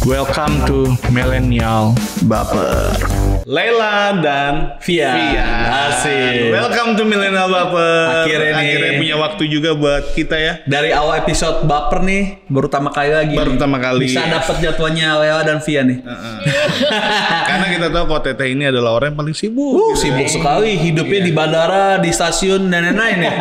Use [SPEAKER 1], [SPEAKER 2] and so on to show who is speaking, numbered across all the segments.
[SPEAKER 1] Welcome to Millennial Baper. Laila dan Fian.
[SPEAKER 2] Asik.
[SPEAKER 1] Welcome to Millennial Baper.
[SPEAKER 2] Akhirnya
[SPEAKER 1] punya waktu juga buat kita ya.
[SPEAKER 2] Dari awal episode Baper nih, baru pertama kali lagi. Bisa dapat jadwalnya Laila dan Fian nih.
[SPEAKER 1] Karena kita tahu kalau Teteh ini adalah orang yang paling sibuk.
[SPEAKER 2] Sibuk sekali. Hidupnya di bandara, di stasiun, dan lain-lain ya.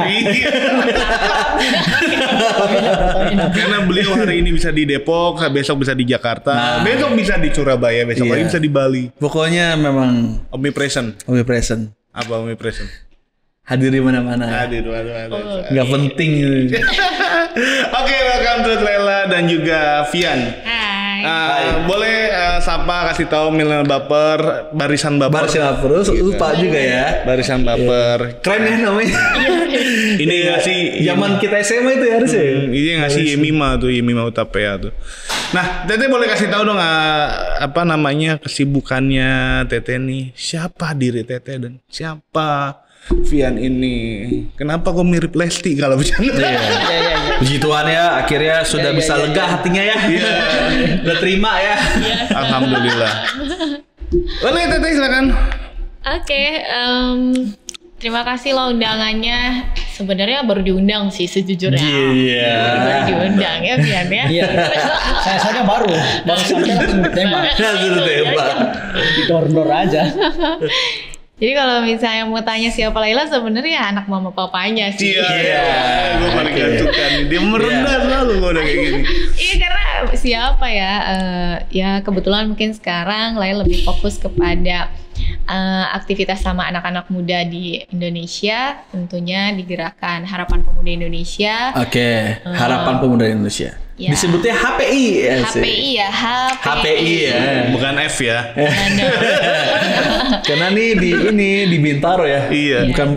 [SPEAKER 1] Karena beliau hari ini bisa di Depok, besok bisa di Jakarta, besok bisa di Surabaya, besok lagi bisa di Bali.
[SPEAKER 2] Pokoknya memang
[SPEAKER 1] omnipresent. Apa omnipresent?
[SPEAKER 2] Hadir di mana-mana.
[SPEAKER 1] Hadir.
[SPEAKER 2] Gak penting gitu.
[SPEAKER 1] Oke, welcome to Laila dan juga Fian.
[SPEAKER 3] Hai.
[SPEAKER 1] Boleh sapa kasih tahu Millennial Baper, barisan Baper.
[SPEAKER 2] Lupa juga ya.
[SPEAKER 1] Barisan Baper.
[SPEAKER 2] Keren ya namanya.
[SPEAKER 1] Ini ngasih
[SPEAKER 2] zaman kita SMA itu ya harusnya.
[SPEAKER 1] Ini ngasih Yemima Utapea tuh. Nah, Teteh boleh kasih tahu dong apa namanya kesibukannya Teteh nih. Siapa diri Teteh dan siapa Fian ini? Kenapa kok mirip Lesti kalau bercanda?
[SPEAKER 2] Iya. Puji Tuhan ya, akhirnya sudah bisa lega hatinya ya. Iya. Udah terima ya.
[SPEAKER 1] Alhamdulillah. Boleh Teteh silakan.
[SPEAKER 3] Oke, terima kasih loh undangannya. Sebenarnya baru diundang sih sejujurnya.
[SPEAKER 2] Iya.
[SPEAKER 3] Baru diundang ya Fian ya.
[SPEAKER 4] Iya. Saya saja baru sampai langsung ditembak. Dor-dor aja.
[SPEAKER 3] Jadi kalau misalnya mau tanya siapa Laila, sebenarnya anak mama papanya sih.
[SPEAKER 1] Iya. Gue paling gantukan. Dia merendah selalu kalau udah kayak gini.
[SPEAKER 3] Iya, karena siapa ya? Ya kebetulan mungkin sekarang Laila lebih fokus kepada aktivitas sama anak-anak muda di Indonesia, tentunya di gerakan Harapan Pemuda Indonesia.
[SPEAKER 2] Oke, Harapan Pemuda Indonesia.
[SPEAKER 3] Ya.
[SPEAKER 2] Disebutnya HPI ya.
[SPEAKER 3] HPI ya,
[SPEAKER 2] HPI ya.
[SPEAKER 1] Bukan F ya.
[SPEAKER 2] Karena nih di Bintaro ya.
[SPEAKER 1] Iya.
[SPEAKER 2] Bukan.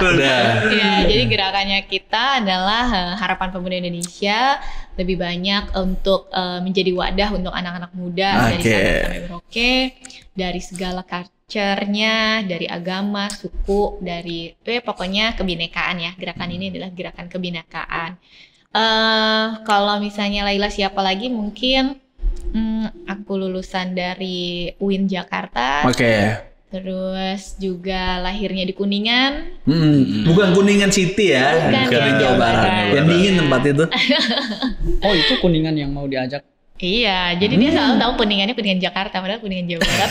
[SPEAKER 2] Udah.
[SPEAKER 3] Ya, jadi gerakannya kita adalah Harapan Pemuda Indonesia, lebih banyak untuk menjadi wadah untuk anak-anak muda dari Sabang sampai Merauke, dari segala culture-nya, dari agama, suku, dari pokoknya kebinekaan ya. Gerakan ini adalah gerakan kebinekaan. Kalau misalnya Laila siapa lagi, mungkin aku lulusan dari UIN Jakarta.
[SPEAKER 2] Oke.
[SPEAKER 3] Terus juga lahirnya di Kuningan.
[SPEAKER 2] Bukan Kuningan City ya.
[SPEAKER 3] Bukan
[SPEAKER 2] di Jawa Barat. Yang dingin tempat itu.
[SPEAKER 4] Oh, itu Kuningan yang mau diajak.
[SPEAKER 3] Iya, jadi dia selalu tahu Kuningannya Kuningan Jakarta, padahal Kuningan Jawa Barat.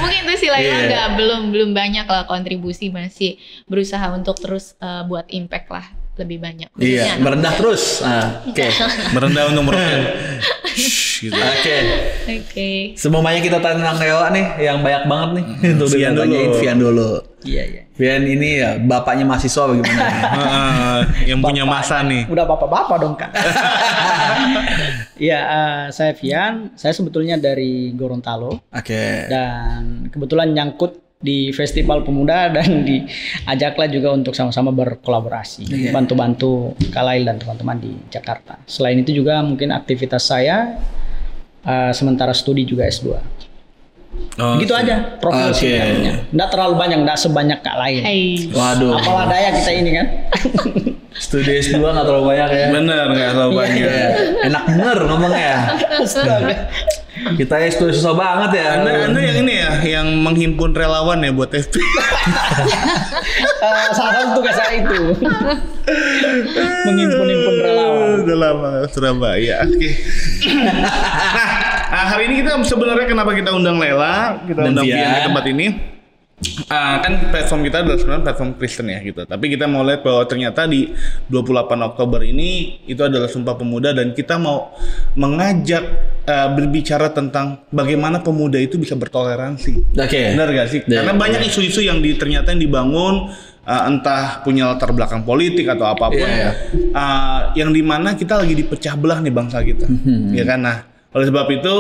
[SPEAKER 3] Mungkin itu sih Laila belum banyak lah kontribusi, masih berusaha untuk terus buat impact lah lebih banyak.
[SPEAKER 2] Iya, merendah terus. Oke.
[SPEAKER 1] Merendah untuk merendah. Gitu.
[SPEAKER 3] Oke.
[SPEAKER 2] Semuanya kita tanya tentang Laila nih, yang banyak banget nih. Untuk ditanyain Fian dulu.
[SPEAKER 4] Iya.
[SPEAKER 2] Fian ini ya bapaknya mahasiswa bagaimana?
[SPEAKER 1] Yang punya masa nih.
[SPEAKER 4] Udah bapak-bapak dong kan. Iya, saya Fian. Saya sebetulnya dari Gorontalo.
[SPEAKER 2] Oke.
[SPEAKER 4] Dan kebetulan nyangkut di Festival Pemuda dan diajaklah juga untuk sama-sama berkolaborasi, bantu-bantu Kalail dan teman-teman di Jakarta. Selain itu juga mungkin aktivitas saya sementara studi juga S2. Gitu aja profil singkatnya. Nggak terlalu banyak, nggak sebanyak Kak Lail.
[SPEAKER 2] Waduh.
[SPEAKER 4] Apalah daya kita ini kan.
[SPEAKER 2] Studi S2 nggak terlalu banyak ya.
[SPEAKER 1] Bener, nggak terlalu banyak.
[SPEAKER 2] Enak bener ngomongnya. Kita S2 susah banget ya.
[SPEAKER 1] Anda yang ini ya, yang menghimpun relawan ya buat FP.
[SPEAKER 4] Salah satu tugas saya itu. Menghimpun relawan.
[SPEAKER 1] Udah lama Surabaya. Oke. Nah, hari ini kita sebenarnya kenapa kita undang Laila, kita undang Fian ke tempat ini. Kan platform kita adalah sebenarnya platform Kristen ya gitu. Tapi kita mau lihat bahwa ternyata di 28 Oktober ini itu adalah Sumpah Pemuda dan kita mau mengajak berbicara tentang bagaimana pemuda itu bisa bertoleransi. Benar gak sih? Karena banyak isu-isu yang ternyata yang dibangun entah punya latar belakang politik atau apapun yang dimana kita lagi dipecah belah nih bangsa kita. Ya kan? Nah, oleh sebab itu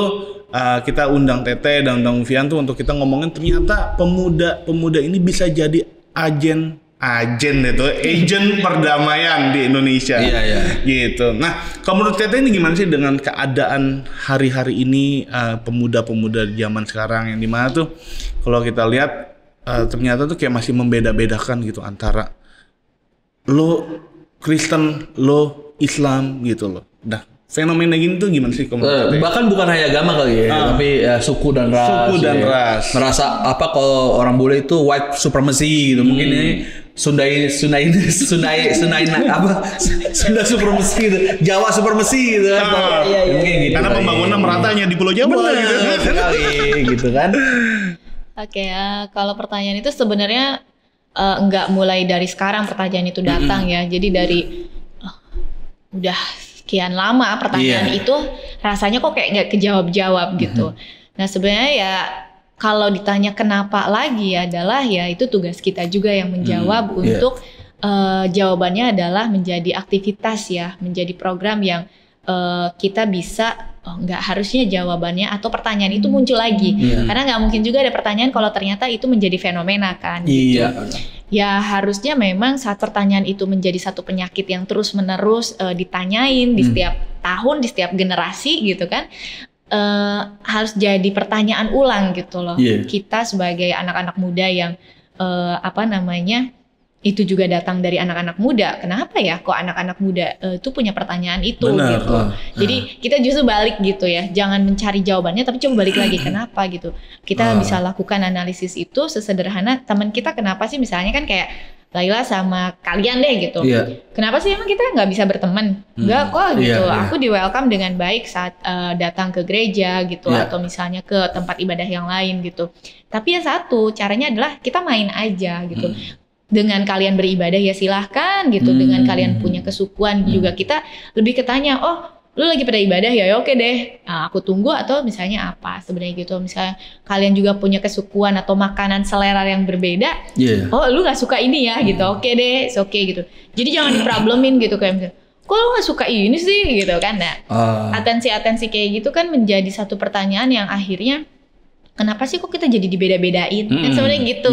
[SPEAKER 1] kita undang Teteh dan undang Fian tuh untuk kita ngomongin ternyata pemuda ini bisa jadi agen perdamaian di Indonesia. Gitu. Nah, kalau menurut Teteh ini gimana sih dengan keadaan hari-hari ini pemuda-pemuda zaman sekarang yang dimana tuh kalau kita lihat ternyata tuh kayak masih membeda-bedakan gitu antara lo Kristen, lo Islam gitu loh. Nah, fenomena gini tuh gimana sih
[SPEAKER 2] bahkan bukan hanya agama kali ya, tapi suku dan ras. Merasa apa kalau orang bule itu white supremacy gitu. Mungkin ini Sunda supremacy gitu. Jawa supremacy gitu kan. Mungkin gitu.
[SPEAKER 1] Karena pembangunan meratanya di Pulau Jawa gitu.
[SPEAKER 2] Gitu kan.
[SPEAKER 3] Oke, kalau pertanyaan itu sebenarnya nggak mulai dari sekarang pertanyaan itu datang ya. Jadi dari udah sekian lama pertanyaan itu rasanya kok kayak nggak kejawab-jawab gitu. Nah sebenarnya ya kalau ditanya kenapa lagi adalah ya itu tugas kita juga yang menjawab untuk jawabannya adalah menjadi aktivitas ya, menjadi program yang kita bisa nggak harusnya jawabannya atau pertanyaan itu muncul lagi karena nggak mungkin juga ada pertanyaan kalau ternyata itu menjadi fenomena kan gitu. Ya harusnya memang saat pertanyaan itu menjadi satu penyakit yang terus menerus ditanyain di setiap tahun, di setiap generasi gitu kan, harus jadi pertanyaan ulang gitu loh. Kita sebagai anak-anak muda yang itu juga datang dari anak-anak muda. Kenapa ya kok anak-anak muda itu punya pertanyaan itu gitu. Jadi kita justru balik gitu ya. Jangan mencari jawabannya tapi coba balik lagi kenapa gitu. Kita bisa lakukan analisis itu sesederhana teman kita kenapa sih misalnya kan kayak Laila sama kalian deh gitu. Kenapa sih emang kita nggak bisa berteman? Enggak kok gitu. Aku di welcome dengan baik saat datang ke gereja gitu atau misalnya ke tempat ibadah yang lain gitu. Tapi ya satu caranya adalah kita main aja gitu. Dengan kalian beribadah ya silahkan gitu. Dengan kalian punya kesukuan juga kita lebih ketanya, oh lu lagi pada ibadah ya oke deh. Nah, aku tunggu atau misalnya apa sebenarnya gitu. Misalnya kalian juga punya kesukuan atau makanan selera yang berbeda. Oh lu gak suka ini ya gitu. Oke deh, oke gitu. Jadi jangan diproblemin gitu kayak misalnya, kok lu gak suka ini sih gitu kan. Nah atensi-atensi kayak gitu kan menjadi satu pertanyaan yang akhirnya kenapa sih kok kita jadi dibeda-bedain? Kan sebenarnya gitu.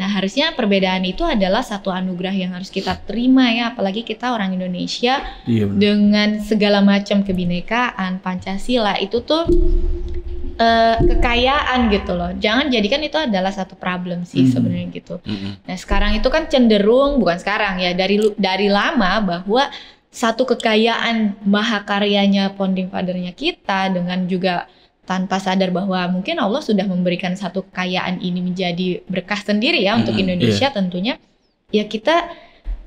[SPEAKER 3] Nah harusnya perbedaan itu adalah satu anugerah yang harus kita terima ya. Apalagi kita orang Indonesia dengan segala macam kebinekaan Pancasila itu tuh kekayaan gitu loh. Jangan jadikan itu adalah satu problem sih sebenarnya gitu. Nah sekarang itu kan cenderung bukan sekarang ya dari lama bahwa satu kekayaan mahakaryanya founding father-nya kita dengan juga tanpa sadar bahwa mungkin Allah sudah memberikan satu kekayaan ini menjadi berkah sendiri ya untuk Indonesia tentunya. Ya kita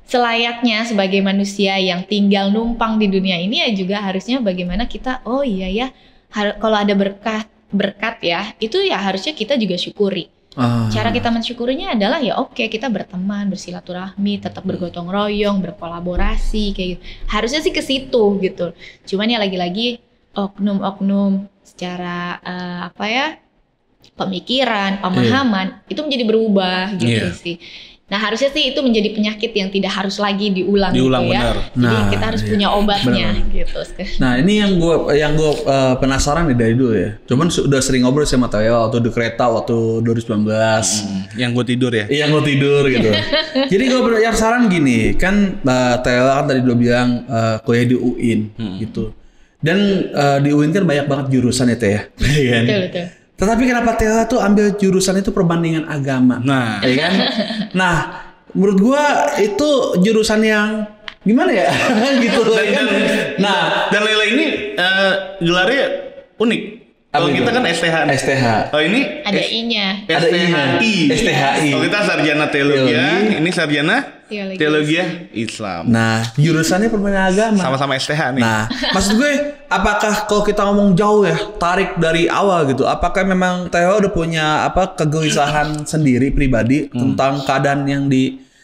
[SPEAKER 3] selayaknya sebagai manusia yang tinggal numpang di dunia ini ya juga harusnya bagaimana kita oh iya ya kalau ada berkat ya itu ya harusnya kita juga syukuri. Cara kita mensyukurinya adalah ya oke kita berteman, bersilaturahmi, tetap bergotong royong, berkolaborasi kayak gitu. Harusnya sih ke situ gitu. Cuman ya lagi-lagi oknum-oknum secara pemikiran, pemahaman itu menjadi berubah gitu sih. Nah harusnya sih itu menjadi penyakit yang tidak harus lagi diulang gitu ya. Jadi kita harus punya obatnya gitu.
[SPEAKER 2] Nah ini yang gue penasaran nih dari dulu ya. Cuman sudah sering ngobrol sama Theo waktu di kereta waktu 2019.
[SPEAKER 1] Yang gue tidur ya.
[SPEAKER 2] Yang gue tidur gitu. Jadi gue penasaran gini kan Theo kan tadi udah bilang kuliah di UIN gitu. Dan di UIN kan banyak banget jurusan ya Teh ya.
[SPEAKER 3] Betul.
[SPEAKER 2] Tetapi kenapa Teh tuh ambil jurusan itu perbandingan agama?
[SPEAKER 1] Nah,
[SPEAKER 2] ya kan? Nah, menurut gua itu jurusan yang gimana ya? Gitu.
[SPEAKER 1] Dan Laila ini gelarnya unik. Kalau kita kan STH. Oh ini
[SPEAKER 3] ada I-nya.
[SPEAKER 1] STHI. Kalau kita sarjana teologi, ini sarjana teologi Islam.
[SPEAKER 2] Nah, jurusannya perbandingan agama.
[SPEAKER 1] Sama-sama STH nih.
[SPEAKER 2] Nah, maksud gue, apakah kalau kita ngomong jauh ya, tarik dari awal gitu, apakah memang Theo udah punya kegelisahan sendiri pribadi tentang keadaan yang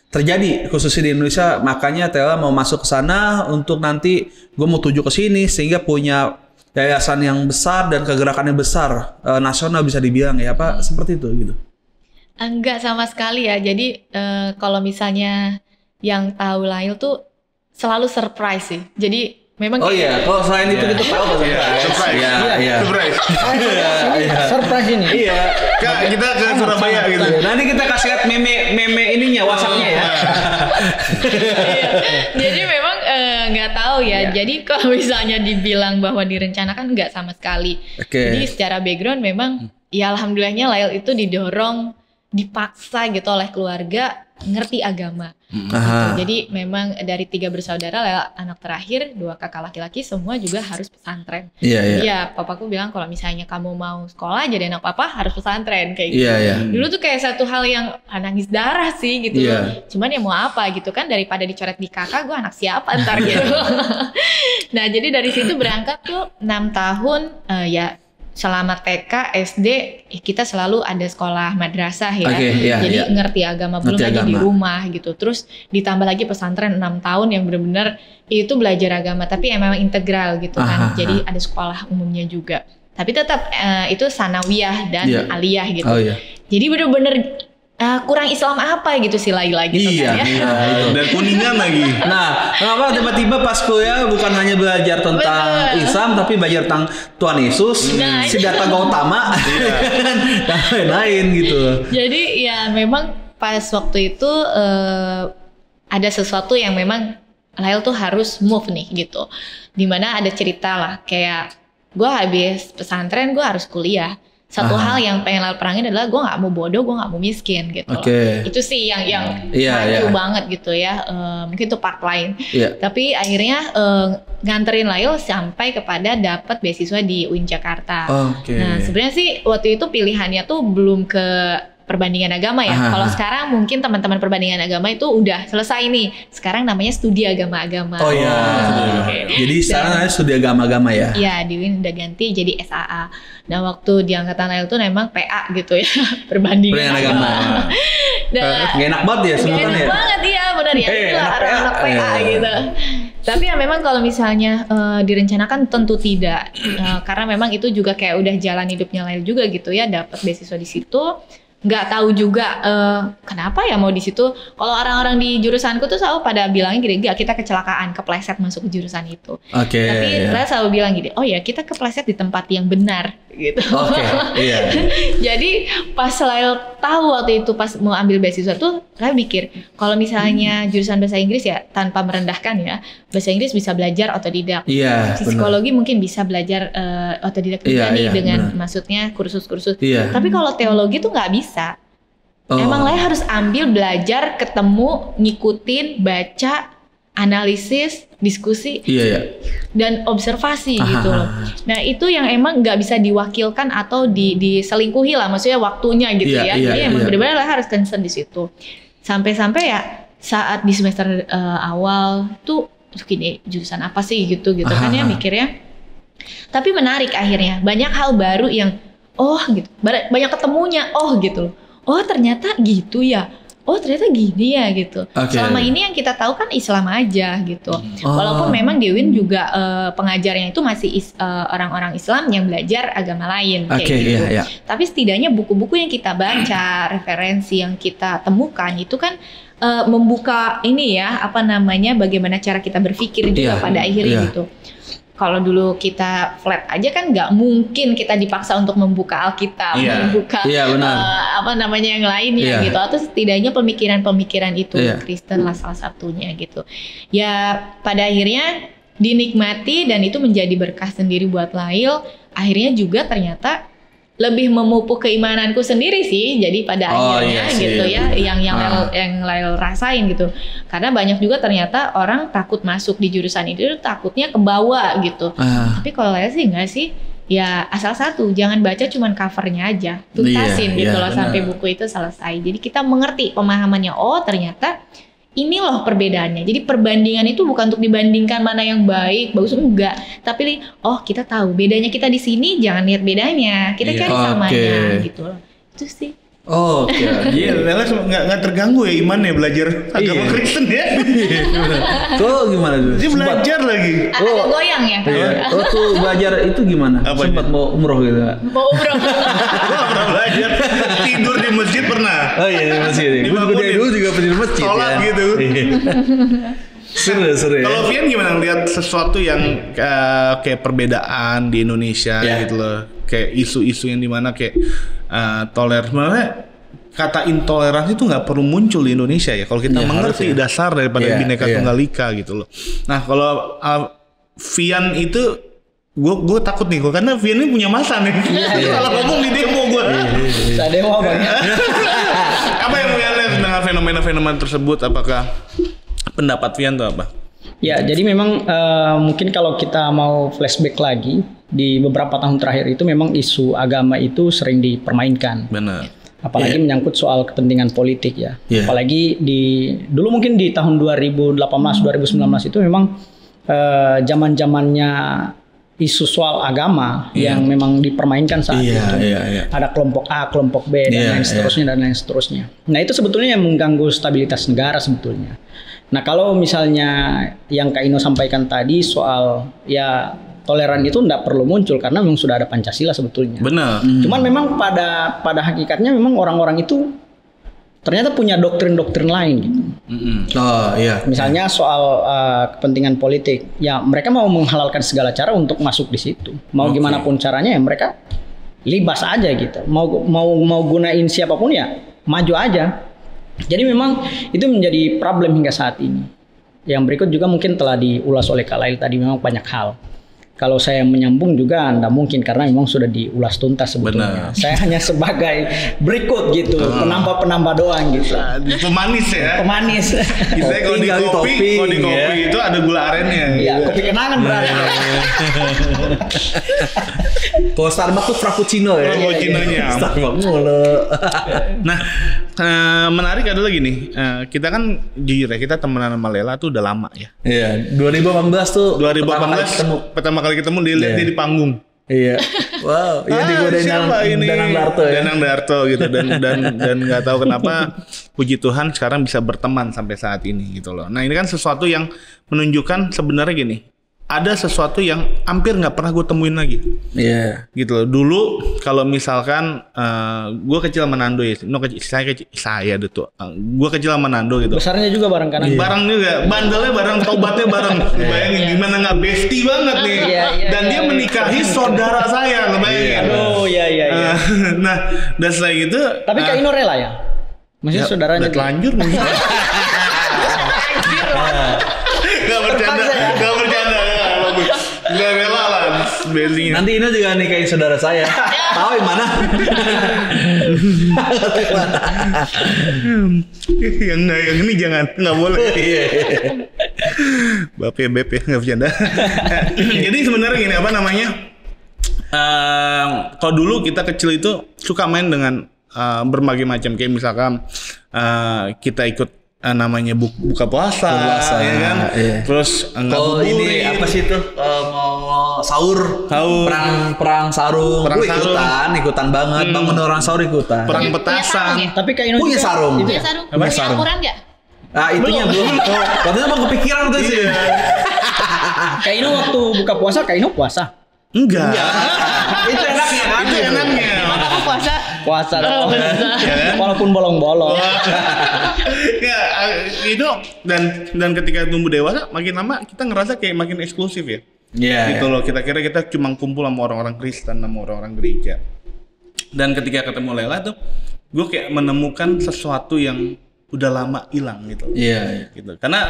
[SPEAKER 2] terjadi khususnya di Indonesia, makanya Theo mau masuk ke sana untuk nanti gue mau tuju ke sini sehingga punya yayasan yang besar dan kegerakannya besar nasional bisa dibilang ya seperti itu gitu.
[SPEAKER 3] Enggak sama sekali ya. Jadi kalau misalnya yang tahu Lail tuh selalu surprise sih. Jadi memang
[SPEAKER 2] kalau selain itu kita tahu
[SPEAKER 1] surprise.
[SPEAKER 2] Surprise ini. Iya.
[SPEAKER 1] Kak, kita ke Surabaya gitu.
[SPEAKER 2] Nanti kita kasih lihat meme ininya WhatsApp-nya ya.
[SPEAKER 3] Jadi memang nggak tahu ya. Jadi kalau misalnya dibilang bahwa direncanakan nggak sama sekali. Jadi secara background memang ya alhamdulillahnya Lail itu didorong, dipaksa gitu oleh keluarga ngerti agama. Gitu. Jadi memang dari 3 bersaudara, Lela anak terakhir, 2 kakak laki-laki, semua juga harus pesantren. Jadi ya papaku bilang kalau misalnya kamu mau sekolah jadi anak papa harus pesantren kayak gitu. Dulu tuh kayak satu hal yang nangis darah sih gitu. Cuman ya mau apa gitu kan, daripada dicoret di kakak, gue anak siapa ntar gitu. Nah jadi dari situ berangkat tuh 6 tahun ya. Selama TK, SD kita selalu ada sekolah madrasah ya. Jadi ngerti agama belum lagi di rumah gitu. Terus ditambah lagi pesantren 6 tahun yang benar-benar itu belajar agama tapi yang memang integral gitu kan. Jadi ada sekolah umumnya juga. Tapi tetap itu sanawiyah dan aliyah gitu. Jadi benar-benar kurang Islam apa gitu sih lagi gitu kan ya.
[SPEAKER 1] Dan kuningan lagi.
[SPEAKER 2] Nah, kenapa tiba-tiba pas kuliah bukan hanya belajar tentang Islam tapi belajar tentang Tuhan Yesus, Siddhartha Gautama, dan lain-lain gitu.
[SPEAKER 3] Jadi ya memang pas waktu itu ada sesuatu yang memang Lail tuh harus move nih gitu. Dimana ada cerita lah kayak gue habis pesantren gue harus kuliah. Satu hal yang pengen Lail perangin adalah gue gak mau bodoh, gue gak mau miskin gitu loh. Itu sih yang maju banget gitu ya. Mungkin itu part lain. Tapi akhirnya nganterin Lail sampai kepada dapat beasiswa di UIN Jakarta. Nah sebenarnya sih waktu itu pilihannya tuh belum ke perbandingan agama ya. Kalau sekarang mungkin teman-teman perbandingan agama itu udah selesai nih. Sekarang namanya studi agama-agama.
[SPEAKER 2] Jadi sekarang namanya studi agama-agama ya?
[SPEAKER 3] Iya, di UIN udah ganti jadi SAA. Nah waktu di angkatan Lail tuh memang PA gitu ya. Perbandingan agama.
[SPEAKER 2] Gak enak banget ya sebutannya.
[SPEAKER 3] Gak enak banget ya, benar ya. Itu anak PA gitu. Tapi ya memang kalau misalnya direncanakan tentu tidak. Karena memang itu juga kayak udah jalan hidupnya Lail juga gitu ya. Dapat beasiswa di situ. Nggak tahu juga kenapa ya mau di situ. Kalau orang-orang di jurusanku tuh selalu pada bilangnya gini, enggak, kita kecelakaan kepleset masuk ke jurusan itu. Tapi saya selalu bilang gini, oh ya kita kepleset di tempat yang benar gitu. Jadi pas Lail tahu waktu itu pas mau ambil beasiswa tuh, Lail mikir kalau misalnya jurusan bahasa Inggris ya tanpa merendahkan ya, bahasa Inggris bisa belajar otodidak. Psikologi mungkin bisa belajar otodidak juga nih dengan maksudnya kursus-kursus. Tapi kalau teologi tuh nggak bisa. Emang Lail harus ambil, belajar, ketemu, ngikutin, baca, analisis, diskusi, dan observasi gitu loh. Nah itu yang emang nggak bisa diwakilkan atau diselingkuhi lah, maksudnya waktunya gitu ya. Jadi emang benar-benar Lail harus concern di situ. Sampai-sampai ya saat di semester awal tuh gini, jurusan apa sih gitu kan ya mikirnya. Tapi menarik akhirnya, banyak hal baru yang gitu, banyak ketemunya, gitu loh. Oh ternyata gitu ya. Oh ternyata gini ya gitu. Selama ini yang kita tahu kan Islam aja gitu. Walaupun memang di UIN juga pengajarnya itu masih orang-orang Islam yang belajar agama lain kayak gitu. Tapi setidaknya buku-buku yang kita baca, referensi yang kita temukan itu kan membuka ini ya, apa namanya, bagaimana cara kita berpikir juga pada akhirnya gitu. Kalau dulu kita flat aja kan nggak mungkin kita dipaksa untuk membuka Alkitab, membuka apa namanya yang lainnya gitu. Atau setidaknya pemikiran-pemikiran itu Kristen lah salah satunya gitu. Ya pada akhirnya dinikmati dan itu menjadi berkah sendiri buat Lail. Akhirnya juga ternyata lebih memupuk keimananku sendiri sih. Jadi pada akhirnya gitu ya, yang Lail rasain gitu. Karena banyak juga ternyata orang takut masuk di jurusan itu takutnya kebawa gitu. Tapi kalau Lail sih enggak sih. Ya asal satu, jangan baca cuman covernya aja, tuntasin gitu loh sampai buku itu selesai. Jadi kita mengerti pemahamannya. Oh ternyata ini loh perbedaannya. Jadi perbandingan itu bukan untuk dibandingkan mana yang baik, bagus enggak. Tapi kita tahu bedanya kita di sini, jangan lihat bedanya. Kita cari samanya gitu loh. Itu sih.
[SPEAKER 1] Iya, Lela nggak terganggu ya imannya belajar agama Kristen ya.
[SPEAKER 2] Tuh gimana tuh?
[SPEAKER 1] Dia belajar lagi.
[SPEAKER 3] Agak goyang ya.
[SPEAKER 2] Tuh belajar itu gimana? Sempat mau umroh gitu?
[SPEAKER 3] Mau umroh.
[SPEAKER 1] Gua pernah belajar tidur di masjid pernah.
[SPEAKER 2] Di masjid. Gue dulu juga di masjid.
[SPEAKER 1] Sholat gitu.
[SPEAKER 2] Seru ya.
[SPEAKER 1] Kalau Vian gimana lihat sesuatu yang kayak perbedaan di Indonesia gitu loh, kayak isu-isu yang dimana kayak toleransi, kata intoleransi itu nggak perlu muncul di Indonesia ya kalau kita mengerti dasar daripada Bhinneka Tunggal Ika gitu loh. Nah kalau Vian itu gue takut nih karena Vian ini punya masa nih. Salah ngomong di demo gue.
[SPEAKER 4] Demo banyak.
[SPEAKER 1] Apa yang Vian lihat tentang fenomena-fenomena tersebut, apakah pendapat Vian itu apa?
[SPEAKER 4] Ya, jadi memang mungkin kalau kita mau flashback lagi di beberapa tahun terakhir itu memang isu agama itu sering dipermainkan.
[SPEAKER 1] Benar.
[SPEAKER 4] Apalagi menyangkut soal kepentingan politik ya. Apalagi dulu mungkin di tahun 2018 2019 itu memang zaman-zamannya isu soal agama yang memang dipermainkan saat itu. Ada kelompok A, kelompok B dan lain seterusnya dan lain seterusnya. Nah, itu sebetulnya yang mengganggu stabilitas negara sebetulnya. Nah, kalau misalnya yang Kak Ino sampaikan tadi soal ya toleran itu tidak perlu muncul karena memang sudah ada Pancasila sebetulnya.
[SPEAKER 1] Benar.
[SPEAKER 4] Cuman memang pada hakikatnya memang orang-orang itu ternyata punya doktrin-doktrin lain gitu.
[SPEAKER 2] Oh iya.
[SPEAKER 4] Misalnya soal kepentingan politik, ya mereka mau menghalalkan segala cara untuk masuk di situ. Mau gimana pun caranya ya mereka libas aja gitu. Mau gunain siapapun ya maju aja. Jadi memang itu menjadi problem hingga saat ini. Yang berikut juga mungkin telah diulas oleh Kak Lail tadi, memang banyak hal. Kalau saya menyambung juga anda mungkin karena memang sudah diulas tuntas sebetulnya. Saya hanya sebagai berikut gitu, penambah doang gitu.
[SPEAKER 1] Pemanis ya.
[SPEAKER 4] Pemanis.
[SPEAKER 1] Biasanya kalau di kopi itu ada gula arennya.
[SPEAKER 4] Iya, kopi kenangan berarti.
[SPEAKER 2] Kalau Starbucks tuh frappuccino ya.
[SPEAKER 1] Frappuccino-nya.
[SPEAKER 2] Starbucks mulu.
[SPEAKER 1] Nah, menarik adalah gini. Kita kan jujur ya, kita temenan sama Lela tuh udah lama ya.
[SPEAKER 2] Iya, 2018 tuh.
[SPEAKER 1] 2018 pertama kali ketemu dia di panggung.
[SPEAKER 2] Iya. Wow, iya digodain Danang Darto ya.
[SPEAKER 1] Danang Darto gitu dan nggak tahu kenapa puji Tuhan sekarang bisa berteman sampai saat ini gitu loh. Nah, ini kan sesuatu yang menunjukkan sebenarnya gini. Ada sesuatu yang hampir nggak pernah gue temuin lagi.
[SPEAKER 2] Iya.
[SPEAKER 1] Gitu loh. Dulu kalau misalkan gue kecil sama Nando ya, saya tuh. Gue kecil sama Nando gitu.
[SPEAKER 4] Besarnya juga bareng kanan.
[SPEAKER 1] Bareng juga, bandelnya bareng, tobatnya bareng. Bayangin gimana nggak bestie banget nih. Dan dia menikahi saudara saya, ngebayangin.
[SPEAKER 4] Aduh, iya.
[SPEAKER 1] Nah, dan setelah itu.
[SPEAKER 4] Tapi Kak Ino rela ya? Maksudnya saudaranya.
[SPEAKER 1] Udah telanjur mungkin. Gak bercanda. Gak rela lah basicnya.
[SPEAKER 2] Nanti Ino juga nikahin saudara saya. Tahu yang mana?
[SPEAKER 1] Yang ini jangan, nggak boleh. Bapak ya beb ya, nggak bercanda. Jadi sebenarnya gini, apa namanya? Kalau dulu kita kecil itu suka main dengan berbagai macam, kayak misalkan kita ikut namanya buka puasa ya kan, terus
[SPEAKER 2] kalau ini apa sih tuh mau sahur. perang sarung, ikutan banget, bangun orang sahur ikutan,
[SPEAKER 1] perang petasan.
[SPEAKER 4] Tapi Kak Ino
[SPEAKER 2] punya sarung,
[SPEAKER 3] punya sarung nggak?
[SPEAKER 2] Itunya belum. Waktu itu emang kepikiran tuh sih.
[SPEAKER 4] Kak Ino waktu buka puasa, Kak Ino puasa?
[SPEAKER 1] Enggak.
[SPEAKER 2] Itu enaknya.
[SPEAKER 3] Kamu
[SPEAKER 4] puasa dong. Walaupun bolong-bolong.
[SPEAKER 1] Ya, itu dan ketika tumbuh dewasa makin lama kita ngerasa kayak makin eksklusif ya. Gitu loh, kita kira kita cuma kumpul sama orang-orang Kristen, sama orang-orang gereja. Dan ketika ketemu Lela tuh gue kayak menemukan sesuatu yang udah lama hilang gitu. Gitu. Karena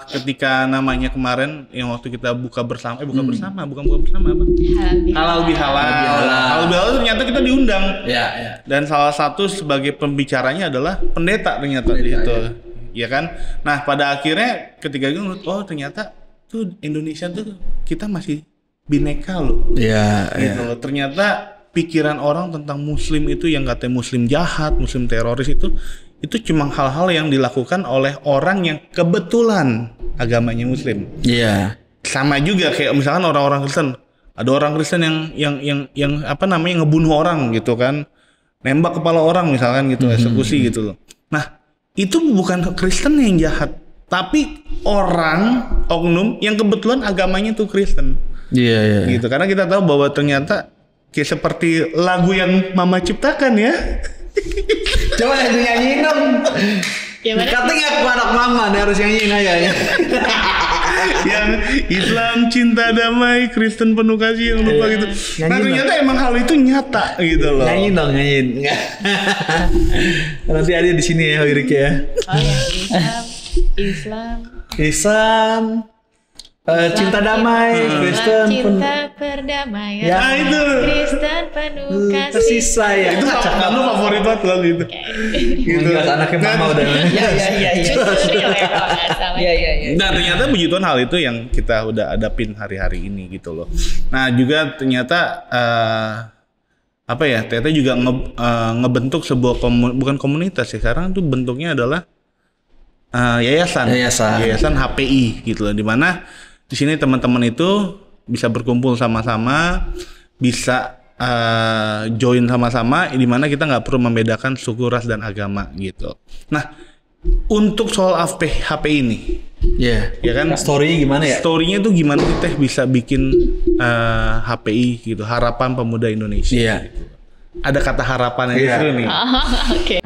[SPEAKER 1] ketika namanya kemarin yang waktu kita buka bersama apa? Halal bihalal ternyata kita diundang. Dan salah satu sebagai pembicaranya adalah pendeta ternyata di situ. Ya kan? Nah, pada akhirnya ketika gue ngeliat, oh ternyata tuh Indonesia tuh kita masih bineka loh. Gitu loh. Ternyata pikiran orang tentang muslim itu yang katanya muslim jahat, muslim teroris itu cuma hal-hal yang dilakukan oleh orang yang kebetulan agamanya muslim. Sama juga kayak misalkan orang-orang Kristen. Ada orang Kristen yang apa namanya ngebunuh orang gitu kan. Nembak kepala orang misalkan gitu, eksekusi gitu loh. Nah, itu bukan Kristen yang jahat, tapi orang oknum yang kebetulan agamanya tuh Kristen. Gitu. Karena kita tahu bahwa ternyata kayak seperti lagu yang Mama ciptakan ya.
[SPEAKER 2] Coba nyanyiin dong. Katanya aku anak mama nih, harus nyanyiin aja ya.
[SPEAKER 1] Yang Islam cinta damai, Kristen penuh kasih, yang lupa gitu. Nah ternyata emang hal itu nyata gitu loh.
[SPEAKER 2] Nyanyiin dong, nyanyiin. Nanti ada di sini ya lirik ya.
[SPEAKER 3] Oh ya, Islam.
[SPEAKER 2] Islam. Cinta damai, Kristen
[SPEAKER 3] cinta perdamaian.
[SPEAKER 2] Ya,
[SPEAKER 1] itu.
[SPEAKER 3] Kristen penuh kasih
[SPEAKER 2] sayang.
[SPEAKER 1] Itu kan lu favorit banget lagu itu.
[SPEAKER 2] Gitu. Anaknya mama udah.
[SPEAKER 4] Iya.
[SPEAKER 3] Justru ya kalau nggak salah.
[SPEAKER 4] Iya.
[SPEAKER 1] Nah ternyata puji Tuhan hal itu yang kita udah hadapin hari-hari ini gitu loh. Nah juga ternyata apa ya, ternyata juga ngebentuk sebuah bukan komunitas ya, sekarang tuh bentuknya adalah yayasan HPI gitu loh, dimana di sini teman-teman itu bisa berkumpul sama-sama, bisa join sama-sama, dimana kita nggak perlu membedakan suku, ras dan agama gitu. Nah untuk soal HPI ini, ya kan,
[SPEAKER 2] story gimana ya?
[SPEAKER 1] Storynya tuh gimana sih Teh bisa bikin HPI gitu, Harapan Pemuda Indonesia.
[SPEAKER 2] Iya.
[SPEAKER 1] Gitu. Ada kata harapan yang seru nih.
[SPEAKER 3] Oke.